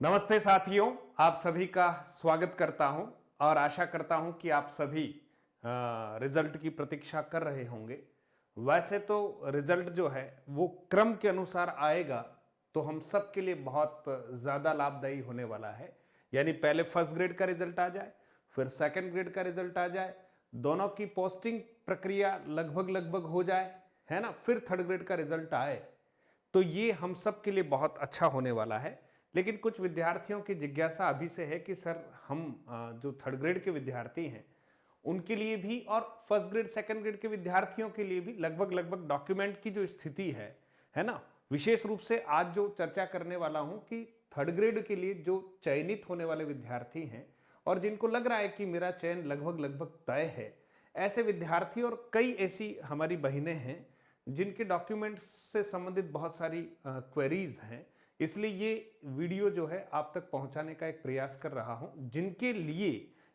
नमस्ते साथियों, आप सभी का स्वागत करता हूं और आशा करता हूं कि आप सभी रिजल्ट की प्रतीक्षा कर रहे होंगे। वैसे तो रिजल्ट जो है वो क्रम के अनुसार आएगा तो हम सब के लिए बहुत ज़्यादा लाभदायी होने वाला है। यानी पहले फर्स्ट ग्रेड का रिजल्ट आ जाए, फिर सेकंड ग्रेड का रिजल्ट आ जाए, दोनों की पोस्टिंग प्रक्रिया लगभग लगभग हो जाए, है ना, फिर थर्ड ग्रेड का रिजल्ट आए तो ये हम सब के लिए बहुत अच्छा होने वाला है। लेकिन कुछ विद्यार्थियों की जिज्ञासा अभी से है कि सर हम जो थर्ड ग्रेड के विद्यार्थी हैं उनके लिए भी और फर्स्ट ग्रेड सेकंड ग्रेड के विद्यार्थियों के लिए भी लगभग लगभग डॉक्यूमेंट की जो स्थिति है ना, विशेष रूप से आज जो चर्चा करने वाला हूं कि थर्ड ग्रेड के लिए जो चयनित होने वाले विद्यार्थी हैं और जिनको लग रहा है कि मेरा चयन लगभग लगभग तय है, ऐसे विद्यार्थी और कई ऐसी हमारी बहनें हैं जिनके डॉक्यूमेंट्स से संबंधित बहुत सारी क्वेरीज हैं। इसलिए ये वीडियो जो है आप तक पहुंचाने का एक प्रयास कर रहा हूं। जिनके लिए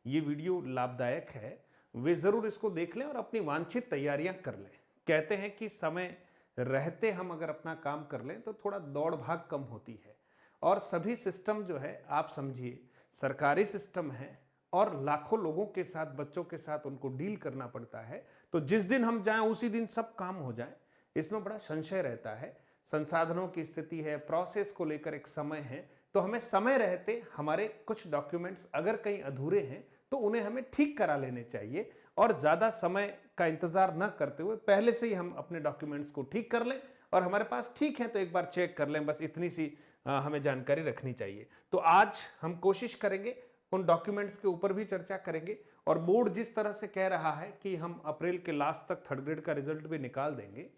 ये वीडियो लाभदायक है वे ज़रूर इसको देख लें और अपनी वांछित तैयारियां कर लें। कहते हैं कि समय रहते हम अगर अपना काम कर लें तो थोड़ा दौड़ भाग कम होती है। और सभी सिस्टम जो है आप समझिए सरकारी सिस्टम है और लाखों लोगों के साथ, बच्चों के साथ उनको डील करना पड़ता है। तो जिस दिन हम जाएं उसी दिन सब काम हो जाए, इसमें बड़ा संशय रहता है। संसाधनों की स्थिति है, प्रोसेस को लेकर एक समय है, तो हमें समय रहते हमारे कुछ डॉक्यूमेंट्स अगर कहीं अधूरे हैं तो उन्हें हमें ठीक करा लेने चाहिए और ज़्यादा समय का इंतजार न करते हुए पहले से ही हम अपने डॉक्यूमेंट्स को ठीक कर लें और हमारे पास ठीक है तो एक बार चेक कर लें। बस इतनी सी हमें जानकारी रखनी चाहिए। तो आज हम कोशिश करेंगे, उन डॉक्यूमेंट्स के ऊपर भी चर्चा करेंगे और बोर्ड जिस तरह से कह रहा है कि हम अप्रैल के लास्ट तक थर्ड ग्रेड का रिजल्ट भी निकाल देंगे।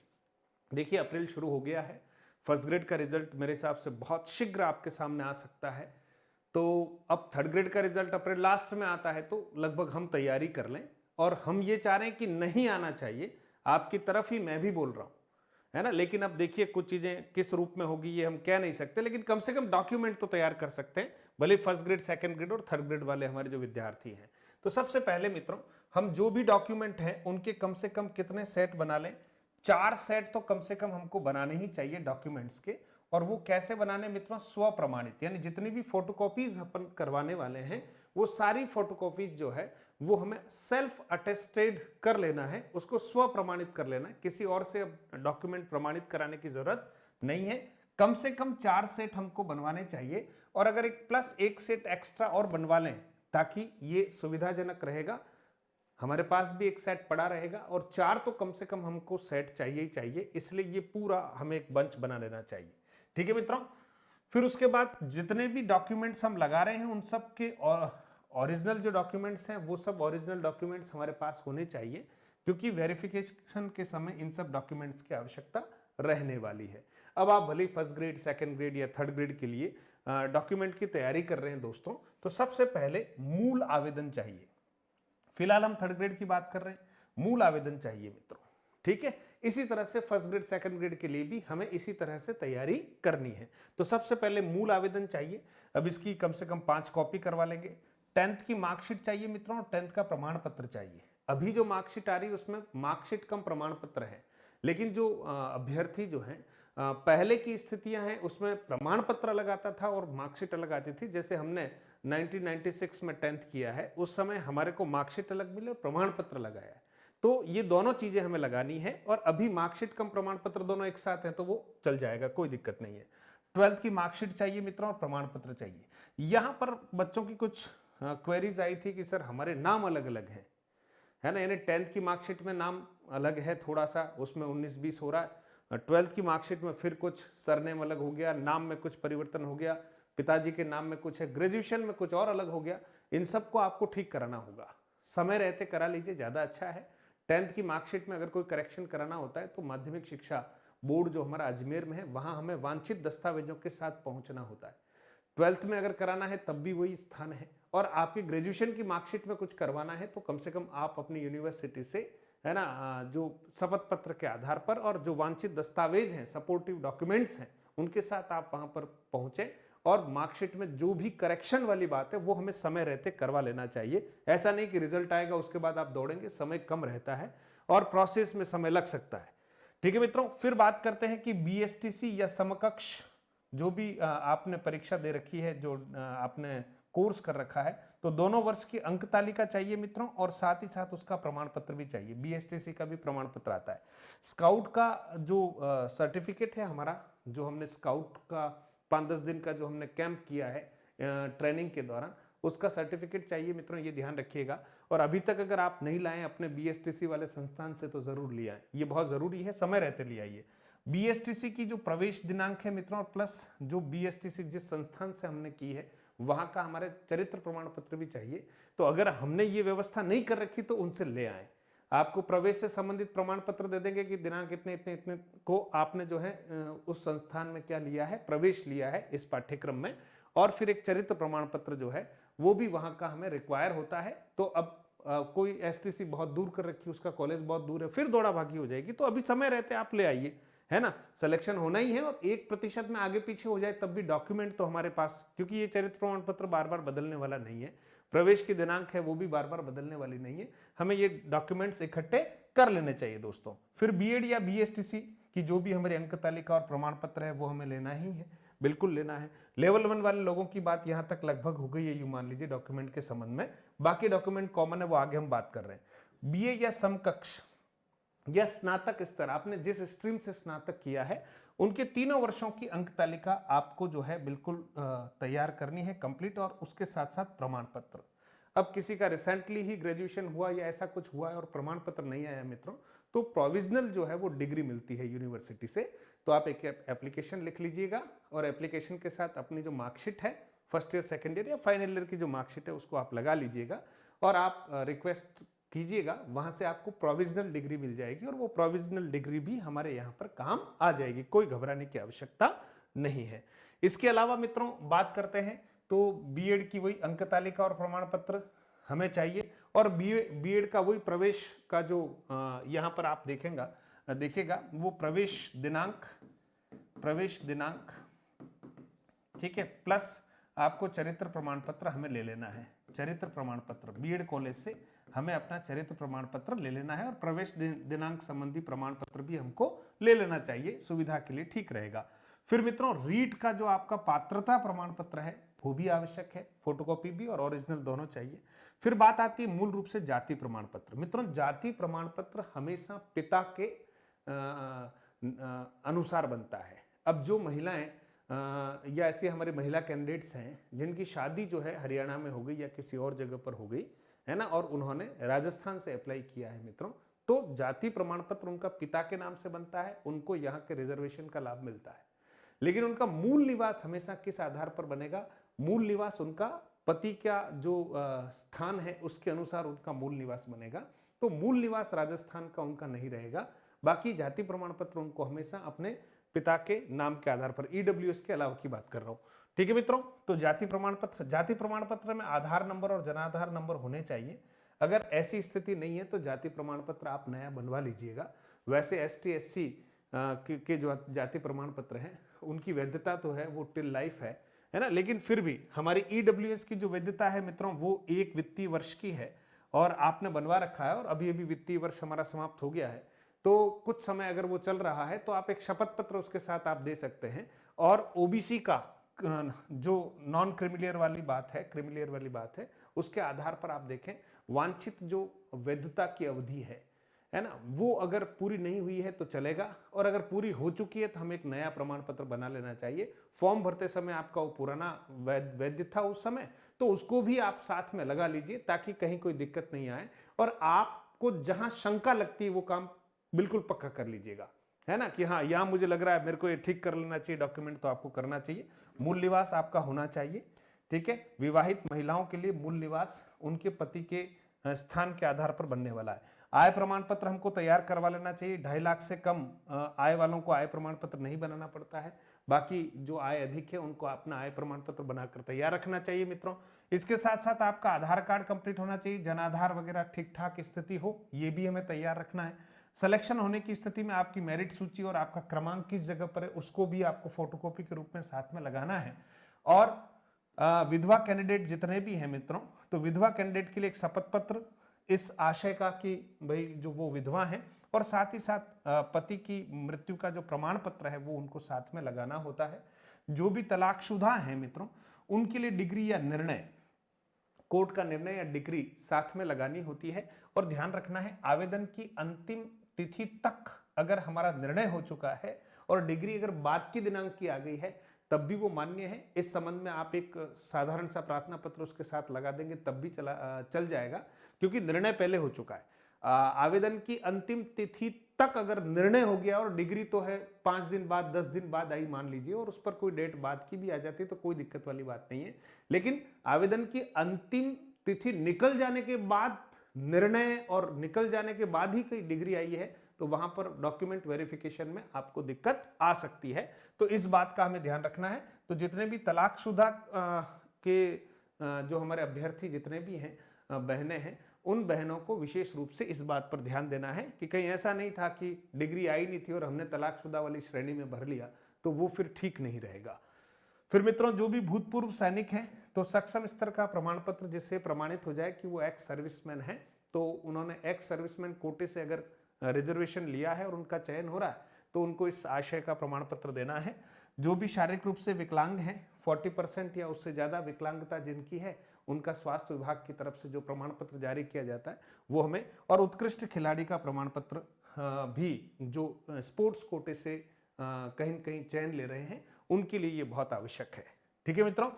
देखिए अप्रैल शुरू हो गया है, फर्स्ट ग्रेड का रिजल्ट मेरे हिसाब से बहुत शीघ्र आपके सामने आ सकता है। तो अब थर्ड ग्रेड का रिजल्ट अप्रैल लास्ट में आता है तो लगभग हम तैयारी कर लें। और हम ये चाह रहे हैं कि नहीं आना चाहिए, आपकी तरफ ही मैं भी बोल रहा हूं, है ना। लेकिन अब देखिए कुछ चीजें किस रूप में होगी ये हम कह नहीं सकते, लेकिन कम से कम डॉक्यूमेंट तो तैयार कर सकते हैं, भले फर्स्ट ग्रेड सेकंड ग्रेड और थर्ड ग्रेड वाले हमारे जो विद्यार्थी हैं। तो सबसे पहले मित्रों, हम जो भी डॉक्यूमेंट हैं उनके कम से कम कितने सेट बना लें? 4 सेट तो कम से कम हमको बनाने ही चाहिए डॉक्यूमेंट्स के। और वो कैसे बनाने मित्रों? स्व प्रमाणित, यानी जितनी भी फोटोकॉपीज अपन करवाने वाले हैं वो सारी फोटोकॉपीज जो है वो हमें सेल्फ अटेस्टेड कर लेना है, उसको स्व प्रमाणित कर लेना है। किसी और से डॉक्यूमेंट प्रमाणित कराने की जरूरत नहीं है। कम से कम 4 सेट हमको बनवाने चाहिए और अगर एक प्लस एक सेट एक्स्ट्रा और बनवा लें ताकि ये सुविधाजनक रहेगा, हमारे पास भी एक सेट पड़ा रहेगा और 4 तो कम से कम हमको सेट चाहिए ही चाहिए। इसलिए ये पूरा हमें एक बंच बना लेना चाहिए। ठीक है मित्रों। फिर उसके बाद जितने भी डॉक्यूमेंट्स हम लगा रहे हैं उन सब के ओरिजिनल जो डॉक्यूमेंट्स हैं वो सब ओरिजिनल डॉक्यूमेंट्स हमारे पास होने चाहिए, क्योंकि वेरिफिकेशन के समय इन सब डॉक्यूमेंट्स की आवश्यकता रहने वाली है। अब आप भले फर्स्ट ग्रेड सेकंड ग्रेड या थर्ड ग्रेड के लिए डॉक्यूमेंट की तैयारी कर रहे हैं दोस्तों, तो सबसे पहले मूल आवेदन चाहिए। फिलहाल हम थर्ड ग्रेड की बात कर रहे हैं, मूल आवेदन चाहिए मित्रों। ठीक है, इसी तरह से फर्स्ट ग्रेड सेकंड ग्रेड के लिए भी हमें इसी तरह से तैयारी करनी है। तो सबसे पहले मूल आवेदन चाहिए। अब इसकी कम से कम 5 कॉपी करवा लेंगे। 10th की मार्कशीट चाहिए मित्रों और 10th का प्रमाण पत्र चाहिए। अभी जो मार्कशीट आ रही है उसमें मार्कशीट कम प्रमाण पत्र है, लेकिन जो अभ्यर्थी जो है पहले की स्थितियां हैं उसमें प्रमाण पत्र लगाता था और मार्कशीट अलग आती थी। जैसे हमने 1996 में 10th किया है, उस समय हमारे को मार्कशीट अलग मिले और प्रमाण पत्र लगाया है। तो ये दोनों चीजें हमें लगानी है और अभी मार्कशीट कम प्रमाण पत्र दोनों एक साथ हैं तो वो चल जाएगा, कोई दिक्कत नहीं है। 12th की मार्कशीट चाहिए मित्रों और प्रमाण पत्र चाहिए। यहां पर बच्चों की कुछ क्वेरीज आई थी कि सर हमारे नाम अलग अलग हैं, है ना। यानी 10th की मार्कशीट में नाम अलग है थोड़ा सा, उसमें 19-20 हो रहा है। 12th की मार्कशीट में फिर कुछ सरनेम अलग हो गया, नाम में कुछ परिवर्तन हो गया, पिताजी के नाम में कुछ है, ग्रेजुएशन में कुछ और अलग हो गया। इन सबको आपको ठीक कराना होगा, समय रहते करा लीजिए, ज़्यादा अच्छा है। 10th की मार्कशीट में अगर कोई करेक्शन कराना होता है तो माध्यमिक शिक्षा बोर्ड जो हमारा अजमेर में है वहां हमें वांछित दस्तावेजों के साथ पहुंचना होता है। 12th में अगर कराना है तब भी वही स्थान है। और आपकी ग्रेजुएशन की मार्कशीट में कुछ करवाना है तो कम से कम आप अपनी यूनिवर्सिटी से, है ना, जो शपथ पत्र के आधार पर और जो वांछित दस्तावेज हैं, सपोर्टिव डॉक्यूमेंट्स हैं, उनके साथ आप वहां पर पहुंचे और मार्कशीट में जो भी करेक्शन वाली बात है वो हमें समय रहते करवा लेना चाहिए। ऐसा नहीं कि रिजल्ट आएगा उसके बाद आप दौड़ेंगे, समय कम रहता है और प्रोसेस में समय लग सकता है। ठीक है मित्रों। फिर बात करते हैं कि बीएसटीसी या समकक्ष जो भी आपने परीक्षा दे रखी है, जो आपने कोर्स कर रखा है, तो दोनों वर्ष की अंक तालिका चाहिए मित्रों, और साथ ही साथ उसका प्रमाण पत्र भी चाहिए। बीएसटीसी का भी प्रमाण पत्र आता है। स्काउट का जो सर्टिफिकेट है हमारा, जो हमने स्काउट का 5-10 दिन का जो हमने कैंप किया है ट्रेनिंग के दौरान, उसका सर्टिफिकेट चाहिए मित्रों, ये ध्यान रखिएगा। और अभी तक अगर आप नहीं लाए अपने बीएसटीसी वाले संस्थान से तो जरूर ले आए, ये बहुत जरूरी है, समय रहते ले आइए। बीएसटीसी की जो प्रवेश दिनांक है मित्रों, प्लस जो बीएसटीसी जिस संस्थान से हमने की है वहां का हमारे चरित्र प्रमाण पत्र भी चाहिए। तो अगर हमने ये व्यवस्था नहीं कर रखी तो उनसे ले आए। आपको प्रवेश से संबंधित प्रमाण पत्र दे देंगे कि दिनांक इतने इतने इतने को आपने जो है उस संस्थान में क्या लिया है, प्रवेश लिया है इस पाठ्यक्रम में, और फिर एक चरित्र प्रमाण पत्र जो है वो भी वहां का हमें रिक्वायर होता है। तो अब कोई एसटीसी बहुत दूर कर रखी, उसका कॉलेज बहुत दूर है, फिर दौड़ा भागी हो जाएगी, तो अभी समय रहते आप ले आइए, है ना। सिलेक्शन होना ही है, और 1% में आगे पीछे हो जाए तब भी डॉक्यूमेंट तो हमारे पास, क्योंकि ये चरित्र प्रमाण पत्र बार बार बदलने वाला नहीं है, प्रवेश की दिनांक है वो भी बार बार बदलने वाली नहीं है, हमें ये डॉक्यूमेंट्स इकट्ठे कर लेने चाहिए दोस्तों। फिर बीएड या बीएसटीसी की जो भी हमारी अंक तालिका और प्रमाण पत्र है वो हमें लेना ही है, बिल्कुल लेना है। लेवल 1 वाले लोगों की बात यहां तक लगभग हो गई है, यूं मान लीजिए डॉक्यूमेंट के संबंध में। बाकी डॉक्यूमेंट कॉमन है, वो आगे हम बात कर रहे हैं। बीए या समकक्ष या स्नातक स्तर, आपने जिस स्ट्रीम से स्नातक किया है उनके 3 वर्षों की अंक तालिका आपको जो है बिल्कुल तैयार करनी है, कंप्लीट, और उसके साथ साथ प्रमाण पत्र। अब किसी का रिसेंटली ही ग्रेजुएशन हुआ या ऐसा कुछ हुआ है और प्रमाण पत्र नहीं आया मित्रों, तो प्रोविजनल जो है वो डिग्री मिलती है यूनिवर्सिटी से। तो आप एक एप्लीकेशन लिख लीजिएगा, और एप्लीकेशन के साथ अपनी जो मार्कशीट है, फर्स्ट ईयर, सेकेंड ईयर या फाइनल ईयर की जो मार्कशीट है उसको आप लगा लीजिएगा, और आप रिक्वेस्ट कीजिएगा, वहां से आपको प्रोविजनल डिग्री मिल जाएगी, और वो प्रोविजनल डिग्री भी हमारे यहाँ पर काम आ जाएगी, कोई घबराने की आवश्यकता नहीं है। इसके अलावा मित्रों बात करते हैं तो बीएड की वही अंक तालिका और प्रमाण पत्र हमें चाहिए, और बीएड का वही प्रवेश का जो यहाँ पर आप देखिएगा वो प्रवेश दिनांक, ठीक है, प्लस आपको चरित्र प्रमाण पत्र हमें ले लेना है। चरित्र प्रमाण पत्र बीएड कॉलेज से हमें अपना चरित्र प्रमाण पत्र ले लेना है, और प्रवेश दिनांक संबंधी प्रमाण पत्र भी हमको ले लेना चाहिए, सुविधा के लिए ठीक रहेगा। फिर मित्रों रीट का जो आपका पात्रता प्रमाण पत्र है वो भी आवश्यक है, फोटोकॉपी भी और ओरिजिनल दोनों चाहिए। फिर बात आती है मूल रूप से जाति प्रमाण पत्र। मित्रों जाति प्रमाण पत्र हमेशा पिता के अनुसार बनता है। अब जो महिलाएं या ऐसी हमारे महिला कैंडिडेट्स हैं जिनकी शादी जो है हरियाणा में हो गई या किसी और जगह पर हो गई है ना, और उन्होंने राजस्थान से अप्लाई किया है मित्रों, तो जाति प्रमाण पत्र उनका पिता के नाम से बनता है, उनको यहाँ के रिजर्वेशन का लाभ मिलता है। लेकिन उनका मूल निवास हमेशा किस आधार पर बनेगा? मूल निवास उनका पति का जो स्थान है उसके अनुसार उनका मूल निवास बनेगा। तो मूल निवास राजस्थान का उनका नहीं रहेगा, बाकी जाति प्रमाण पत्र उनको हमेशा अपने पिता के नाम के आधार पर, ईडब्ल्यूएस के अलावा की बात कर रहा हूं, ठीक है मित्रों। तो जाति प्रमाण पत्र में आधार नंबर और जनाधार नंबर होने चाहिए। अगर ऐसी स्थिति नहीं है तो जाति प्रमाण पत्र आप नया बनवा लीजिएगा। वैसे एसटी एससी के जो जाति प्रमाण पत्र हैं उनकी वैधता तो है, वो टिल लाइफ है ना, लेकिन फिर भी हमारी ईडब्ल्यूएस की जो वैधता है मित्रों वो 1 वित्तीय वर्ष की है, और आपने बनवा रखा है और अभी अभी वित्तीय वर्ष हमारा समाप्त हो गया है, तो कुछ समय अगर वो चल रहा है तो आप एक शपथ पत्र उसके साथ आप दे सकते हैं। और ओबीसी का जो नॉन क्रिमिलियर वाली बात है, क्रिमिलियर वाली बात है, उसके आधार पर आप देखें वांछित जो वैधता की अवधि है ना, वो अगर पूरी नहीं हुई है तो चलेगा, और अगर पूरी हो चुकी है तो हमें एक नया प्रमाण पत्र बना लेना चाहिए। फॉर्म भरते समय आपका वो पुराना वैध था उस समय, तो उसको भी आप साथ में लगा लीजिए ताकि कहीं कोई दिक्कत नहीं आए, और आपको जहां शंका लगती है वो काम बिल्कुल पक्का कर लीजिएगा, है ना, कि हाँ यहाँ मुझे लग रहा है मेरे को ये ठीक कर लेना चाहिए डॉक्यूमेंट, तो आपको करना चाहिए। मूल निवास आपका होना चाहिए, ठीक है। विवाहित महिलाओं के लिए मूल निवास उनके पति के स्थान के आधार पर बनने वाला है। आय प्रमाण पत्र हमको तैयार करवा लेना चाहिए। 2.5 लाख से कम आय वालों को आय प्रमाण पत्र नहीं बनाना पड़ता है, बाकी जो आय अधिक है उनको अपना आय प्रमाण पत्र बनाकर तैयार रखना चाहिए मित्रों। इसके साथ साथ आपका आधार कार्ड कंप्लीट होना चाहिए, जनाधार वगैरह ठीक ठाक स्थिति हो, ये भी हमें तैयार रखना है। सिलेक्शन होने की स्थिति में आपकी मेरिट सूची और आपका क्रमांक किस जगह पर है उसको भी आपको फोटोकॉपी के रूप में साथ में लगाना है। और विधवा कैंडिडेट जितने भी हैं मित्रों, तो विधवा कैंडिडेट के लिए एक शपथ पत्र इस आशय का कि भाई जो वो विधवा हैं, और साथ ही साथ पति की मृत्यु का जो प्रमाण पत्र है वो उनको साथ में लगाना होता है। जो भी तलाकशुदा हैं मित्रों, उनके लिए डिग्री या निर्णय, कोर्ट का निर्णय या डिग्री साथ में लगानी होती है। और ध्यान रखना है, आवेदन की अंतिम तिथि तक अगर हमारा निर्णय हो चुका है और डिग्री अगर बाद की दिनांक की आ गई है तब भी वो मान्य है। इस संबंध में आप एक साधारण सा प्रार्थना पत्र उसके साथ लगा देंगे तब भी चल जाएगा, क्योंकि निर्णय पहले हो चुका है। आवेदन की अंतिम तिथि तक अगर निर्णय हो गया और डिग्री तो है 5 दिन बाद 10 दिन बाद आई मान लीजिए, और उस पर कोई डेट बाद की भी आ जाती है तो कोई दिक्कत वाली बात नहीं है। लेकिन आवेदन की अंतिम तिथि निकल जाने के बाद निर्णय और निकल जाने के बाद ही कोई डिग्री आई है तो वहां पर डॉक्यूमेंट वेरिफिकेशन में आपको दिक्कत आ सकती है। तो इस बात का हमें ध्यान रखना है। तो जितने भी तलाकशुदा के जो हमारे अभ्यर्थी जितने भी हैं, बहनें हैं, उन बहनों को विशेष रूप से इस बात पर ध्यान देना है कि कहीं ऐसा नहीं था कि डिग्री आई नहीं थी और हमने तलाकशुदा वाली श्रेणी में भर लिया, तो वो फिर ठीक नहीं रहेगा। फिर मित्रों, जो भी भूतपूर्व सैनिक हैं तो सक्षम स्तर का प्रमाण पत्र जिससे प्रमाणित हो जाए कि वो एक्स सर्विसमैन है, तो उन्होंने एक्स सर्विसमैन कोटे से अगर रिजर्वेशन लिया है और उनका चयन हो रहा है तो उनको इस आशय का प्रमाण पत्र देना है। जो भी शारीरिक रूप से विकलांग हैं, 40% या उससे ज्यादा विकलांगता जिनकी है, उनका स्वास्थ्य विभाग की तरफ से जो प्रमाण पत्र जारी किया जाता है वो हमें, और उत्कृष्ट खिलाड़ी का प्रमाण पत्र भी जो स्पोर्ट्स कोटे से कहीं न कहीं चयन ले रहे हैं उनके लिए ये बहुत आवश्यक है। ठीक है मित्रों,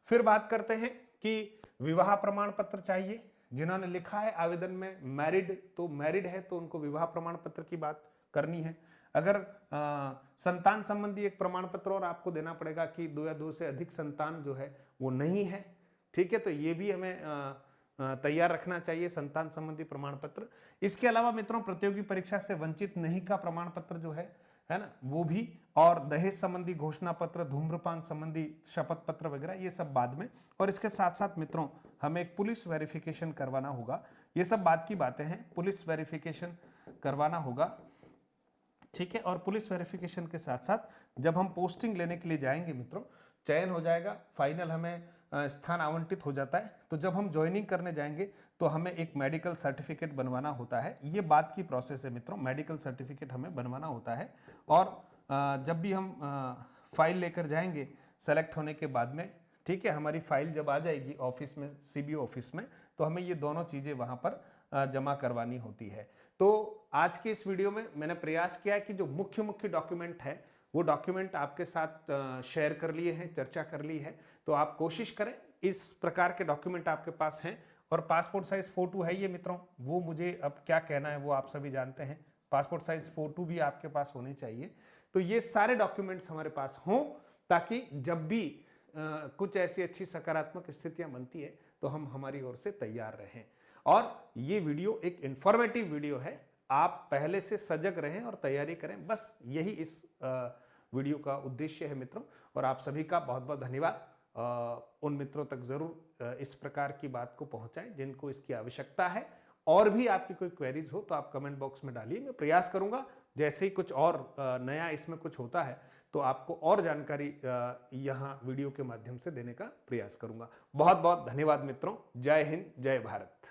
फिर बात करते हैं कि विवाह प्रमाण पत्र चाहिए। जिन्होंने लिखा है आवेदन में मैरिड, तो मैरिड है तो उनको विवाह प्रमाण पत्र की बात करनी है। अगर संतान संबंधी एक प्रमाण पत्र और आपको देना पड़ेगा कि 2 या 2 से अधिक संतान जो है वो नहीं है, ठीक है, तो ये भी हमें तैयार रखना चाहिए, संतान संबंधी प्रमाण पत्र। इसके अलावा मित्रों, प्रतियोगी परीक्षा से वंचित नहीं का प्रमाण पत्र जो है ना, वो भी, और दहेज संबंधी घोषणा पत्र, धूम्रपान संबंधी शपथ पत्र वगैरह, ये सब बाद में। और इसके साथ साथ मित्रों, हमें एक पुलिस वेरिफिकेशन करवाना होगा। ये सब बात की बातें हैं, पुलिस वेरिफिकेशन करवाना होगा, ठीक है। और पुलिस वेरिफिकेशन के साथ साथ जब हम पोस्टिंग लेने के लिए जाएंगे मित्रों, चयन हो जाएगा, फाइनल हमें स्थान आवंटित हो जाता है, तो जब हम ज्वाइनिंग करने जाएंगे तो हमें एक मेडिकल सर्टिफिकेट बनवाना होता है। ये बात की प्रोसेस है मित्रों, मेडिकल सर्टिफिकेट हमें बनवाना होता है। और जब भी हम फाइल लेकर जाएंगे सेलेक्ट होने के बाद में, ठीक है, हमारी फाइल जब आ जाएगी ऑफिस में, सीबीओ ऑफिस में, तो हमें ये दोनों चीजें वहां पर जमा करवानी होती है। तो आज के इस वीडियो में मैंने प्रयास किया है कि जो मुख्य डॉक्यूमेंट है वो डॉक्यूमेंट आपके साथ शेयर कर लिए हैं, चर्चा कर ली है। तो आप कोशिश करें इस प्रकार के डॉक्यूमेंट आपके पास हैं। और पासपोर्ट साइज फोटो है ये मित्रों, वो मुझे अब क्या कहना है वो आप सभी जानते हैं, पासपोर्ट साइज फोटो भी आपके पास होनी चाहिए। तो ये सारे डॉक्यूमेंट्स हमारे पास हों ताकि जब भी कुछ ऐसी अच्छी सकारात्मक स्थितियां बनती है तो हम हमारी ओर से तैयार रहें। और ये वीडियो एक इंफॉर्मेटिव वीडियो है, आप पहले से सजग रहें और तैयारी करें, बस यही इस वीडियो का उद्देश्य है मित्रों। और आप सभी का बहुत बहुत धन्यवाद। उन मित्रों तक जरूर इस प्रकार की बात को पहुंचाएं जिनको इसकी आवश्यकता है। और भी आपकी कोई क्वेरीज हो तो आप कमेंट बॉक्स में डालिए, मैं प्रयास करूंगा जैसे ही कुछ और नया इसमें कुछ होता है तो आपको और जानकारी यहाँ वीडियो के माध्यम से देने का प्रयास करूंगा। बहुत बहुत धन्यवाद मित्रों। जय हिंद, जय भारत।